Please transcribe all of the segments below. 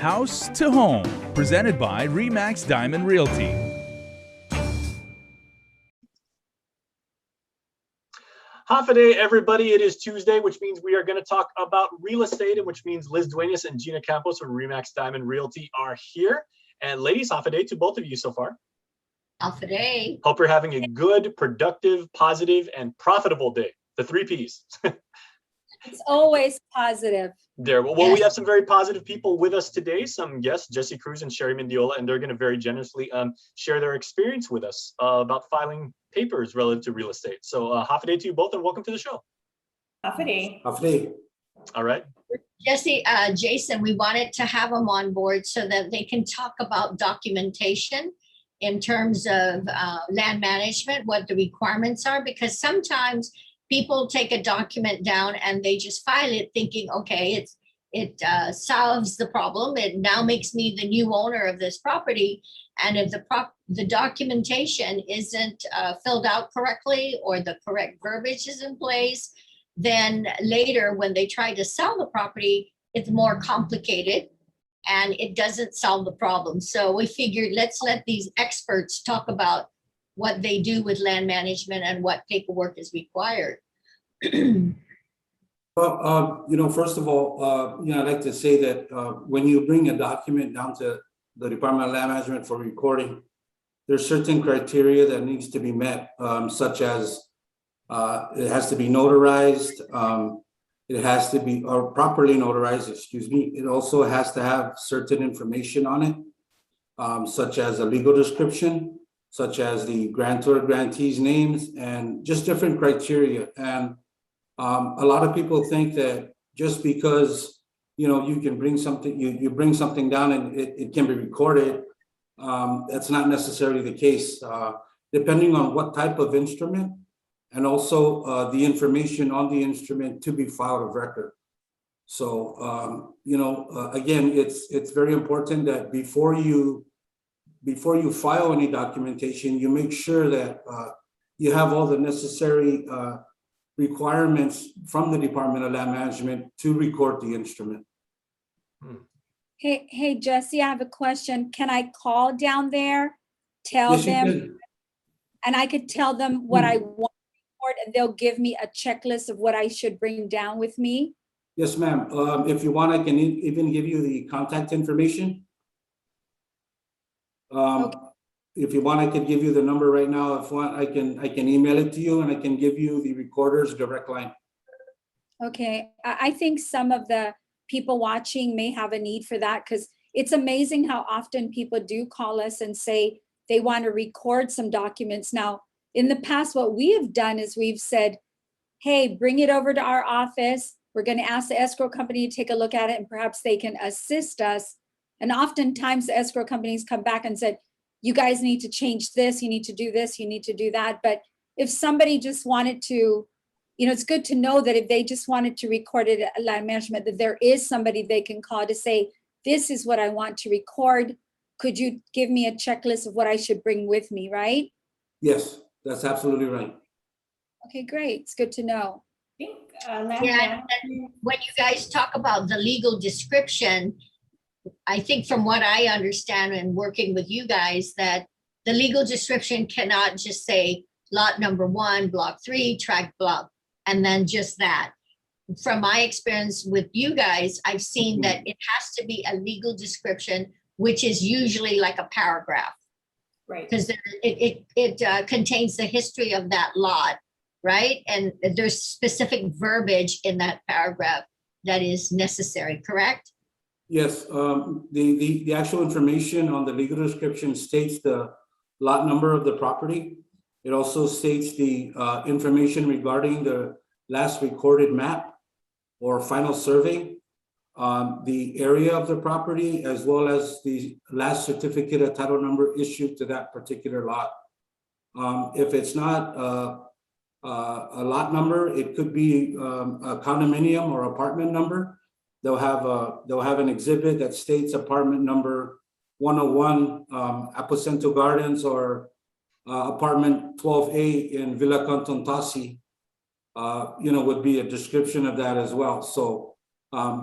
House to Home, presented by RE/MAX Diamond Realty. Half a day, everybody. It is Tuesday, which means we are going to talk about real estate, and which means Liz Duenas and Gina Campos from RE/MAX Diamond Realty are here. And ladies, half a day to both of you so far. Half a day. Hope you're having a good, productive, positive, and profitable day. The 3 Ps. It's always positive. There. Well, we have some very positive people with us today. Some guests, Jesse Cruz and Sherry Mendiola, and they're going to very generously share their experience with us about filing papers relative to real estate. So half a day to you both, and welcome to the show. Half a day. Half a day. All right. Jesse, Jason, we wanted to have them on board so that they can talk about documentation in terms of land management, what the requirements are, because sometimes people take a document down and they just file it thinking, okay, it solves the problem. It now makes me the new owner of this property. And if the documentation isn't filled out correctly or the correct verbiage is in place, then later when they try to sell the property, it's more complicated and it doesn't solve the problem. So we figured let's let these experts talk about what they do with land management and what paperwork is required. Well, first of all, I'd like to say that when you bring a document down to the Department of Land Management for recording, there's certain criteria that needs to be met, such as it has to be notarized, it has to be properly notarized, excuse me. It also has to have certain information on it, such as a legal description, such as the grantor, grantees' names, and just different criteria. And a lot of people think that just because you can bring something, you bring something down and it can be recorded, that's not necessarily the case. Depending on what type of instrument, and also the information on the instrument to be filed of record. So again, it's very important that before you file any documentation, you make sure that you have all the necessary requirements from the Department of Land Management to record the instrument. Hey, Jesse, I have a question. Can I call down there, tell them, and I could tell them what I want to record, and they'll give me a checklist of what I should bring down with me? Yes, ma'am. If you want, I can even give you the contact information. Okay. If you want, I can give you the number right now. If you want, I can email it to you, and I can give you the recorder's direct line. Okay, I think some of the people watching may have a need for that, because it's amazing how often people do call us and say they want to record some documents. Now, in the past, what we have done is we've said, hey, bring it over to our office. We're going to ask the escrow company to take a look at it, and perhaps they can assist us. And oftentimes the escrow companies come back and said, you guys need to change this, you need to do this, you need to do that. But if somebody just wanted to, it's good to know that if they just wanted to record it at land management, that there is somebody they can call to say, this is what I want to record. Could you give me a checklist of what I should bring with me, right? Yes, that's absolutely right. Okay, great. It's good to know. Yeah, and when you guys talk about the legal description, I think from what I understand and working with you guys, that the legal description cannot just say lot number 1, block 3, tract block, and then just that. From my experience with you guys, I've seen that it has to be a legal description, which is usually like a paragraph. Right. Because it contains the history of that lot, right? And there's specific verbiage in that paragraph that is necessary, correct? Yes, the actual information on the legal description states the lot number of the property. It also states the information regarding the last recorded map or final survey, the area of the property, as well as the last certificate of title number issued to that particular lot. If it's not a lot number, it could be a condominium or apartment number. They'll have an exhibit that states apartment number 101, Aposento Gardens, or apartment 12A in Villa Canton Tassi, would be a description of that as well. So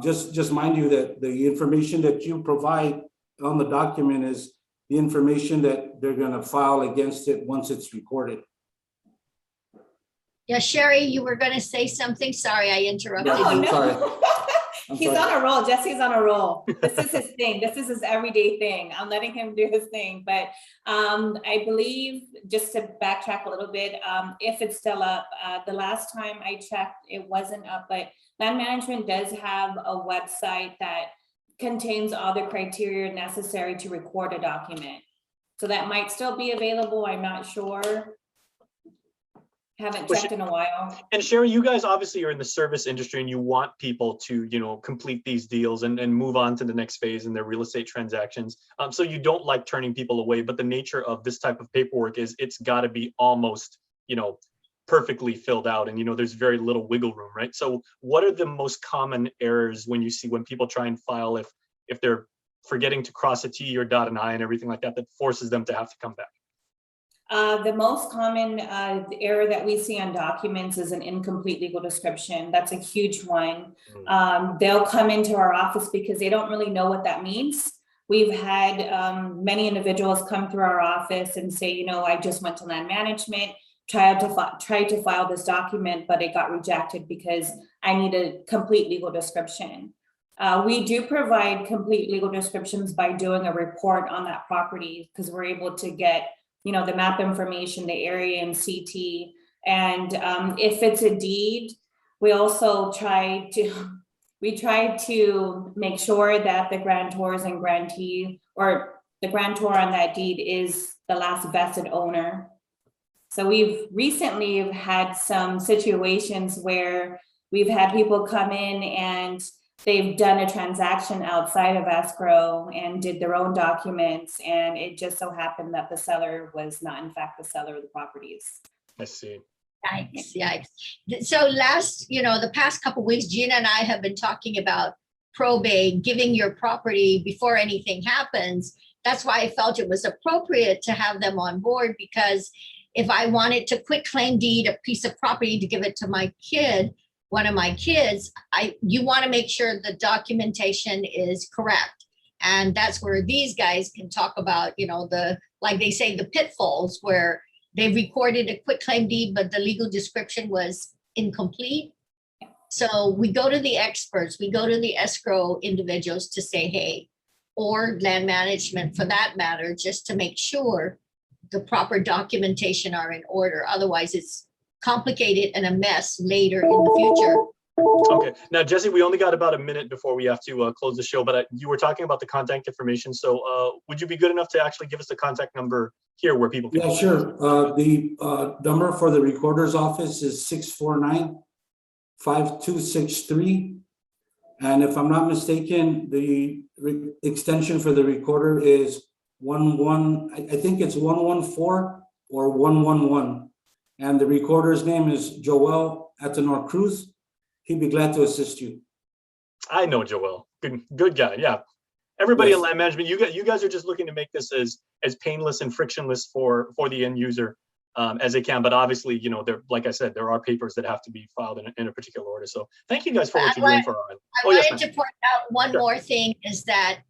Just mind you that the information that you provide on the document is the information that they're gonna file against it once it's recorded. Yeah, Sherry, you were going to say something. Sorry, I interrupted Yeah, Oh, you. I'm sorry. no. I'm He's sorry. on a roll. Jesse's on a roll. This is his thing. This is his everyday thing. I'm letting him do his thing. But I believe, just to backtrack a little bit, if it's still up, the last time I checked, it wasn't up, but land management does have a website that contains all the criteria necessary to record a document. So that might still be available. I'm not sure. Haven't Well, checked in a while. And Sherry, you guys obviously are in the service industry and you want people to, you know, complete these deals and move on to the next phase in their real estate transactions. So you don't like turning people away, but the nature of this type of paperwork is it's got to be almost, you know, perfectly filled out, and, you know, there's very little wiggle room, right? So what are the most common errors when you see when people try and file if they're forgetting to cross a T or dot an I and everything like that, that forces them to have to come back? The most common error that we see on documents is an incomplete legal description. That's a huge one. They'll come into our office because they don't really know what that means. We've had many individuals come through our office and say, you know, I just went to land management, tried to file this document, but it got rejected because I need a complete legal description. We do provide complete legal descriptions by doing a report on that property, because we're able to get, you know, the map information, the area and CT. And if it's a deed, we also try to make sure that the grantors and grantee, or the grantor on that deed, is the last vested owner. So we've recently had some situations where we've had people come in and they've done a transaction outside of escrow and did their own documents, and it just so happened that the seller was not in fact the seller of the properties. I see. Yikes, yikes. So the past couple of weeks, Gina and I have been talking about probate, giving your property before anything happens. That's why I felt it was appropriate to have them on board, because if I wanted to quit claim deed a piece of property to give it to my kid, one of my kids, you want to make sure the documentation is correct. And that's where these guys can talk about, you know, like they say, the pitfalls where they recorded a quit claim deed, but the legal description was incomplete. So we go to the experts, we go to the escrow individuals to say, hey, or land management for that matter, just to make sure the proper documentation are in order. Otherwise, it's complicated and a mess later in the future. Okay, now Jesse, we only got about a minute before we have to close the show, but you were talking about the contact information. So would you be good enough to actually give us the contact number here where people can? Yeah, sure. The number for the recorder's office is 649-5263. And if I'm not mistaken, the extension for the recorder is 11, I think it's 114 or 111. And the recorder's name is Joel Atenor Cruz. He'd be glad to assist you. I know Joel, good guy. Yeah, everybody Yes. in land management, you guys are just looking to make this as painless and frictionless for the end user as they can. But obviously, you know, like I said, there are papers that have to be filed in a particular order. So thank you guys for what you're doing for our end. I Oh, yes, wanted ma'am. to point out one Sure. more thing is that,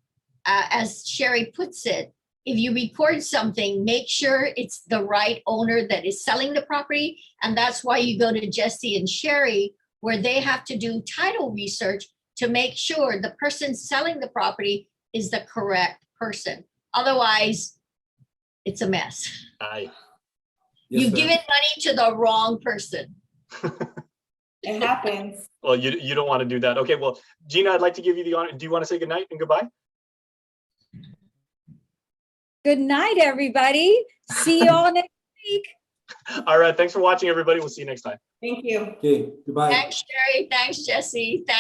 as Sherry puts it, if you record something, make sure it's the right owner that is selling the property. And that's why you go to Jesse and Sherry, where they have to do title research to make sure the person selling the property is the correct person. Otherwise, it's a mess. Aye. Yes, You've ma'am. given money to the wrong person. It happens. Well, you don't want to do that. Okay, well, Gina, I'd like to give you the honor. Do you want to say goodnight and goodbye? Good night, everybody. See you all next week. All right, thanks for watching, everybody. We'll see you next time. Thank you. Okay, goodbye. Thanks, Sherry. Thanks, Jesse. Thanks.